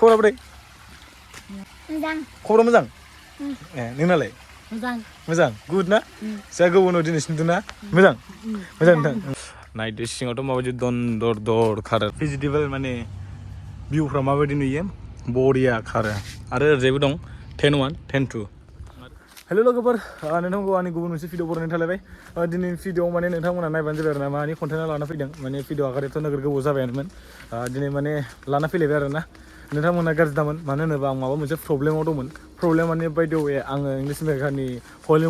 खबरा बोरै मोजां खबरा मोजां ए नोंनालाय मोजां मोजां गुड ना जा गोबाव दिनैसिम नुदोंना मोजां मोजां नोंथां नायदो सिङावथ' माबायदि दर दर खारो भेजिटेबल माने भिउफ्रा माबायदि नुयो बरिया खारो आरो ओरैजायबो दं 10-1 10-2 हेल' लोगोफोर नोंथांखौ आंनि गुबुन मोनसे भिडिअ बरायनानै थालायबाय दिनैनि भिडिअआव माने नोंथांमोना नायबानो जाबाय आरो ना मानि कन्टेन्टआ लाना फैदों माने भिडिअ आगारियाथ' नोगोर गोबाव जाबायानोमोन दिनै माने लाना फैलायबाय आरो ना नोंथांमोना गाज्रि दामोन मानो होनोबा आं माबा मोनसे प्रब्लेमाव दंमोन प्रब्लेम माने बाय द वे आङो इंलिश मेकारनि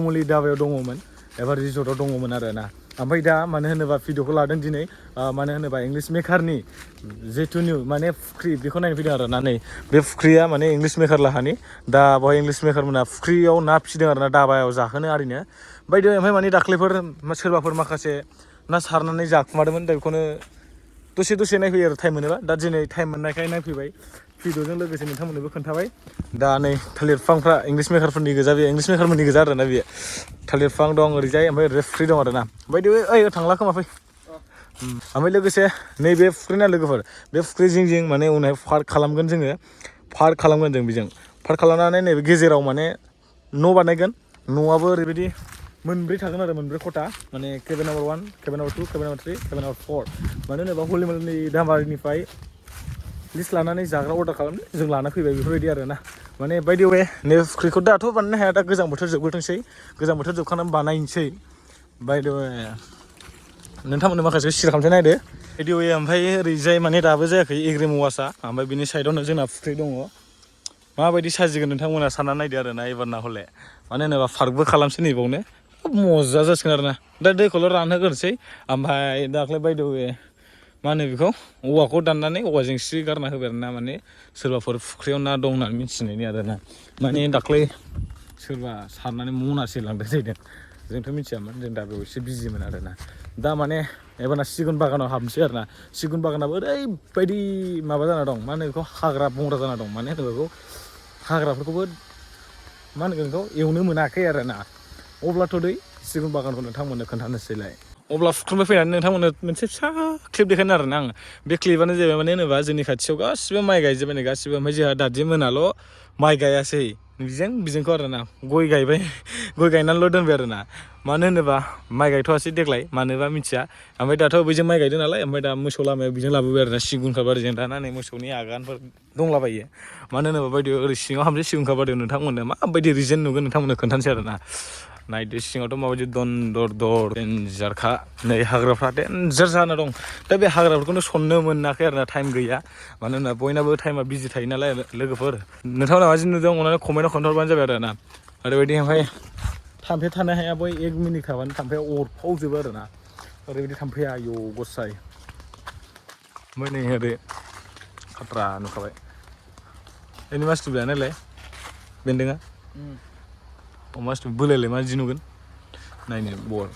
मोली दाबायाव दङमोन एबा रिजर्टआव दङमोन आरो ना ओमफ्राय दा मानो होनोबा भिडिअखौ लादों दिनै मानो होनोबा इंलिश मेकारनि जितु निउ माने फुख्रि बेखौ नायनो फैदों आरो ना नै बे फुख्रिया माने इंलिश मेकार लाहानि दा बेवहाय इंलिश मेकार मोना फुख्रियाव ना फिसिदों आरो ना दाबायाव जाहोनो आरिनो बायदि ओमफ्राय माने दाख्लैफोर सोरबाफोर माखासे ना सारनानै जाखुमादोंमोन दा बेखौनो दसे नायफैयो आरो टाइम मोनोबा दा दिनै टाइम मोननायखाय नायफैबाय भिडिअजों लोगोसे नोंथांमोननोबो खोन्थाबाय दा नै थालिर बिफांफ्रा इंलिश मेकारफोरनि गोजा बेयो इंलिश मेकारफोरनि गोजा आरो ना बेयो थालिर बिफां दं ओरैजाय ओमफ्राय ओरै फुख्रि दं आरो ना बायदि ओइ थांला खोमा फै ओमफ्राय लोगोसे नैबे फुख्रिना लोगोफोर बे फुख्रि जिं जिं माने उनावहाय पार्क खालामगोन जोङो पार्क खालामगोन जों बेजों पार्क खालामनानै नैबे गेजेराव माने न' बानायगोन न'आबो ओरैबायदि मोनब्रै थागोन आरो मोनब्रै खथा माने cabin number 1 cabin number 2 cabin number 3 cabin number 4 मानो होनोबा हलिमलनि दामारिनिफ्राय लिस्ट लानानै जाग्रा अर्डार खालामनो जों लाना फैबाय बेफोरबायदि आरो ना माने बायदि वे नैबे फुख्रिखौ दाथ' बानायनो हाया दा गोजां बोथोर जोबग्रोथोंसै गोजां बोथोर जोबखांनानै बानायनोसै बायदि वे नोंथांमोननो माखासे सियार खालामसै नायदो बायदि वे ओमफ्राय ओरैजाय माने दाबो जायाखै एग्रिम वासआ ओमफ्राय बिनि साइडआवनो जोंना फुख्रि दङ माबायदि साजिगोन नोंथांमोना सानना नायदो आरो ना एबारना हले मानो होनोबा पार्कबो खालामसै नैबावनो मजा जासिगोन आरो ना दा दैखौल' रानहोग्रोनोसै ओमफ्राय दाख्लै बाय द वे मा होनो बेखौ औवाखौ दाननानै औवा जेंसि गारना होबाय आरो ना माने सोरबाफोर फुख्रियाव ना दं होननानै मिथिनायनि आरो ना माने दाख्लै सोरबा सारनानै मनासे लांदों जाहैदों जोंथ' मिथियामोन जों दा बेयाव एसे बिजिमोन आरो ना दा माने एबारना सिगुन बागानाव हाबनोसै आरो ना सिगुन बागानाबो ओरैबायदि माबा जाना दं मा होनो बेखौ हाग्रा बंग्रा जाना दं माने होनो बेखौ हाग्राफोरखौबो मा होनगोन बेखौ एवनो मोनाखै आरो ना अब्लाथ' दै सिगुन बागानखौ नोंथांमोननो खोन्थानोसैलाय अब्ला फुख्रिनिफ्राय फैनानै नोंथांमोननो मोनसे फिसा क्लिप देखायनो आरो ना आङो बे क्लिपआनो जाहैबाय माने होनोबा जोंनि खाथियाव गासिबो माइ गायजोब्बाय नै गासिबो ओमफ्राय जोंहा दादि मोनाल' माइ गायासै बिजोंखौ आरो ना गय गायबाय गय गायनानैल' दोनबाय आरो ना मानो होनोबा माइ गायथ'वासै देग्लाय मानोबा मिथिया ओमफ्राय दाथ' बैजों माइ गायदों नालाय ओमफ्राय दा मोसौ लामायाव बिजों लाबोबाय आरो ना सिगुनखा बारिजों दाना नै मोसौनि आगानफोर दंलाबायो मानो होनोबा बायदि ओरै सिङाव हाबनोसै सिगुनखा बारियाव नोंथांमोननो माबायदि रिजेन नुगोन नोंथांमोननो खोन्थानोसै आरो ना नायदो सिङावथ' माबायदि दर देन्जारखा नै हाग्राफ्रा देन्जार जाना दं दा बे हाग्राफोरखौनो सननो मोनाखै आरो ना टाइम गैया मानो होनबा बयनाबो टाइमा बिजि थायो नालाय लोगोफोर नोंथांमोना माजि नुदों अननानै कमेन्टआव खोन्थाहरबानो जाबाय आरो ना ओरैबायदि ओमफ्राय थाम्फैया थानो हाया बै 1 मिनिट थाबानो थाम्फैया अरफावजोबो आरो ना ओरैबायदि थाम्फैया आयौ गसाय ओमफ्राय नै ओरै खाथ्रा नुखाबाय एनि मास्थु बियानालाय बेन्दोंआ मास्थु बोलायलाय मा जि नुगोन नायनो बर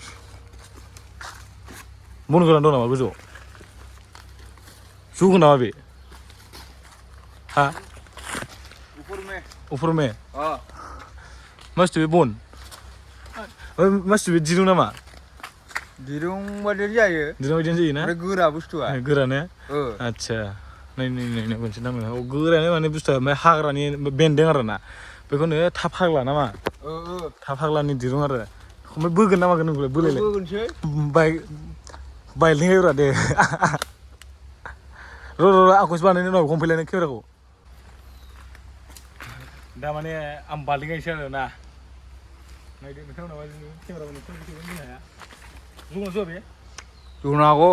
बन गोरान दं नामा गोजौआव जौगोन नामा बे हा ऊपर में मस्त बे बन मस्त बे दिरुं नामा दिरुं बायदि जायो दिरुं बायदियानो जायोना गोरा बुस्थुआ गोराने आदसा नाय मोनसे नाम गोरानो माने बुस्थुआ ओमफ्राय हाग्रानि बेन्दों आरो ना बेखौनो थाब हाग्ला नामा थाब हाग्लानि दिरुं आरो ओमफ्राय बोगोन ना मागोन नोंलाय बोलायलाय बायलिंहायब्रा दे र' आंखौसो बानायनो उनाव हमफैलायनो केमेराखौ दा माने आं बालिंगायसै आरो ना नायदो नोंथांमोना केमेराखौ नुनो हाया जुगना जुआ बे जुगनो हागौ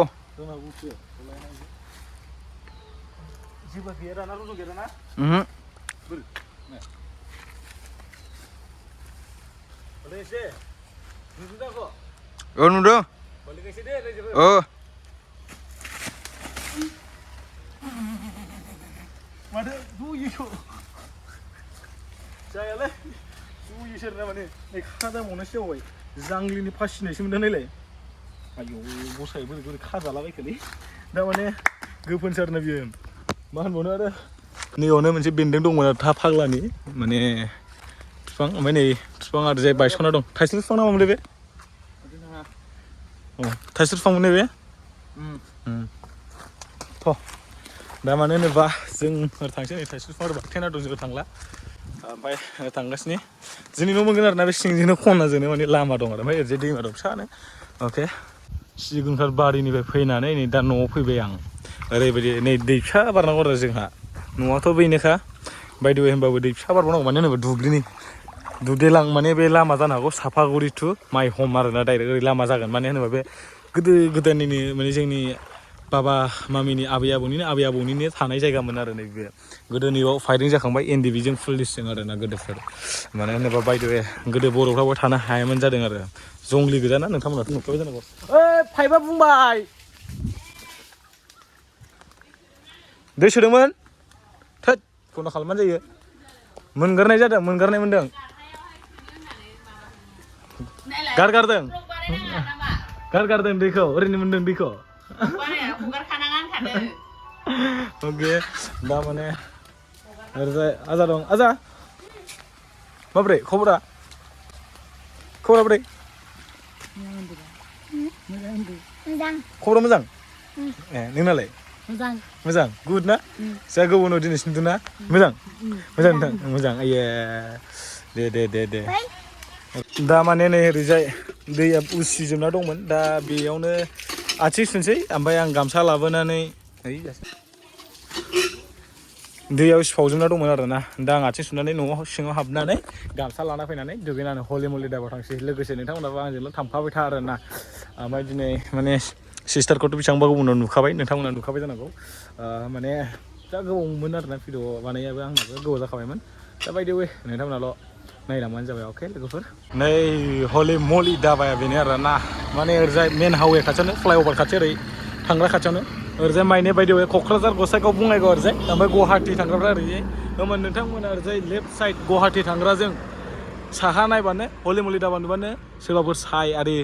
जेबो गैया दाना रज' गैया दाना बोरै एसे नुदों आंखौ नुदों बालिंगायसै दे रायजोबो माथो जुयोथ' जायालै जुयोसो आरोना माने नै खाजामावनो सेवबाय जांग्लिनि फासिनायसो मोनदों नायलाय आयौ बसाय बोरै खाजालाबायखोलै दा माने गोफोनसो आरोना बियो मा होनबावनो आरो नैयावनो मोनसे बेन्दों दंमोन आरो था फाग्लानि माने बिफां ओमफ्राय नै बिफां ओरैजाय बायस'ना दं थाइस्रि बिफां नामामोनलाय बे थाइस्रि बिफांमोन बे थ' दा मानो होनोबा जों थांसै नै थाइसे फार टेना दं जों थांला ओमफ्राय थांगासिनो जोंनि न' मोनगोन आरोना बे सिंजोंनो खनाजोंनो माने लामा दं आरो ओमफ्राय ओरैजाय दैमा दं फिसानो अके सिगुनखार बारिनिफ्राय फैनानै नै दा न'आव फैबाय आं ओरैबायदि नै दै फिसा बारनांगौ आरो जोंहा न'आथ' बेनोखा बायदि होनबाबो दै फिसा बारबावनांगौ मानो होनोबा दुब्लिनि दुब्लिलां माने बे लामा जानो हागौ साफागुरि टु माइ हम आरोना डाइरेक्ट ओरै लामा जागोन मानो होनोबा बे गोदो गोदायनिनो माने जोंनि बाबा मामिनि आबै आबौनिनो थानाय जायगामोन आरो नैबे गोदोनियाव फायरिं जाखांबाय एनडिबिजों पुलिसजों आरोना गोदोफोर मानो होनोबा बायदि गोदो बर'फ्राबो थानो हायामोन जादों आरो जंगलि गोजाना नोंथांमोनाथ' नुखाबाय जानांगौ ओइ पाइपआ बुंबाय दै सोदोंमोन थोद बन्द' खालामबानो जायो मोनगारनाय जादों मोनगारनाय मोनदों गारगारदों दैखौ ओरैनो मोनदों दैखौ अके दा माने ओरैजाय आजा दं आजा माब्रै खबरा बोरै मोजां खबरा मोजां ए नोंनालाय मोजां गुड ना जा गोबाव दिनैसिम नुदों ना मोजां नोंथां मोजां आइए दे दा माने नै ओरैजाय दैया उसिजोबना दंमोन दा बेयावनो आथिं सुनसै ओमफ्राय आं गामसा लाबोनानै दैयाव सिफावजोबना दंमोन आरोना दा आं आथिं सुनानै न'आव सिङाव हाबनानै गामसा लाना फैनानै दुगैनानै हलि मलि दाबाव थांसै लोगोसे नोंथांमोनाबो आंजोंल' थांफाबाय था आरोना ओमफ्राय दिनै माने सिस्टारखौथ' बेसेबांबा गुबुनाव नुखाबाय नोंथांमोना नुखाबाय जानांगौ माने जा गोबावमोन आरोना भिडिअ बानायाबो आंनाबो गोबाव जाखाबायमोन दा बायदि वे नोंथांमोनाल' नायलांबानो जाबाय अके लोगोफोर नै हलि मलि दाबाया बेनो आरोना माने ओरैजाय मेन हाइवे खाथियावनो फ्लाइअभार खाथि ओरै थांग्रा खाथियावनो ओरैजाय माइने बायदि वे क'क्राझार गसाइगाव बङाइगाव ओरैजाय ओमफ्राय गुवाहाटि थांग्राफ्रा ओरैजाय होमबा नोंथांमोना ओरैजाय लेफ्ट साइड गुवाहाटि थांग्राजों साहा नायबानो हलि मलि दाबा नुबानो सोरबाफोर साय आरि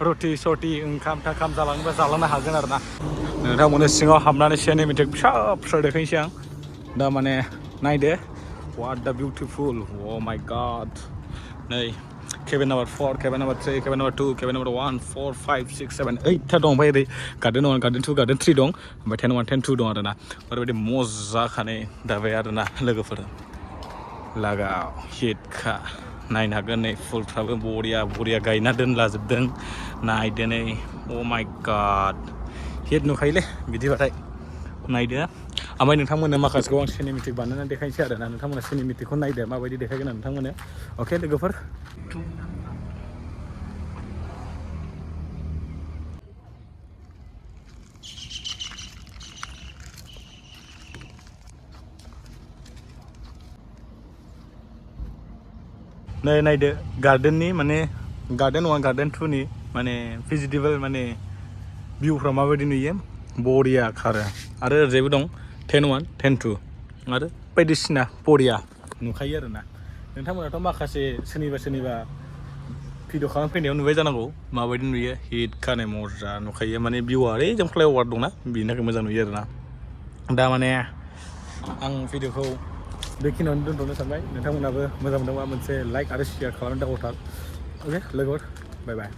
रुटि सटि ओंखाम थाखाम जालांनोबा जालांनो हागोन आरोना नोंथांमोननो सिङाव हाबनानै सिनेमेटिक फिसा फिसा देखायनोसै आं दा माने नायदो what the beautiful oh my god नै cabin number 4 cabin number 3 cabin number 2 cabin number 1 4 5 6 7 8 था दं ओमफ्राय ओरै गार्डेन 1 गार्डेन 2 गार्डेन 3 दं ओमफ्राय 10 1 10 2 दं आरोना ओरैबायदि मजाखानै दाबाय आरोना लोगोफोर लागाव हिटखा नायनो हागोन नै फुलफ्राबो बरिया गायना दोनलाजोबदों नायदो नै oh my god हिट नुखायोलै बिदिबाथाय नायदो ओमफ्राय नोंथांमोननो माखासेखौ आं सिनेमेटिक बानायनानै देखायनोसै आरोना नोंथांमोना सिनेमेटिकखौ नायदो माबायदि देखायगोन आं नोंथांमोननो अके लोगोफोर नै नायदो गार्डेननि माने गार्डेन 1 गार्डेन 2 नि माने भेजिटेबल माने भिउफ्रा माबायदि नुयो बरिया खारो आरो ओरैजायबो दं 10 1 10 2 आरो बायदिसिना बरिया नुखायो आरोना नोंथांमोनाथ' माखासे सोरनिबा भिडिअ खालामफैनायाव नुबाय जानांगौ माबायदि नुयो हिट खानाय मजा नुखायो माने भिउआ ओरैजों फ्लाइअभार दंना बेनि थाखाय मोजां नुयो आरोना दा माने आं भिडिअखौ बेखिनियावनो दोनथ'नो सानबाय नोंथांमोनाबो मोजां मोनदोंबा मोनसे लाइक आरो शेयार खालामनो दाबावथार अके लोगोफोर बाय बाय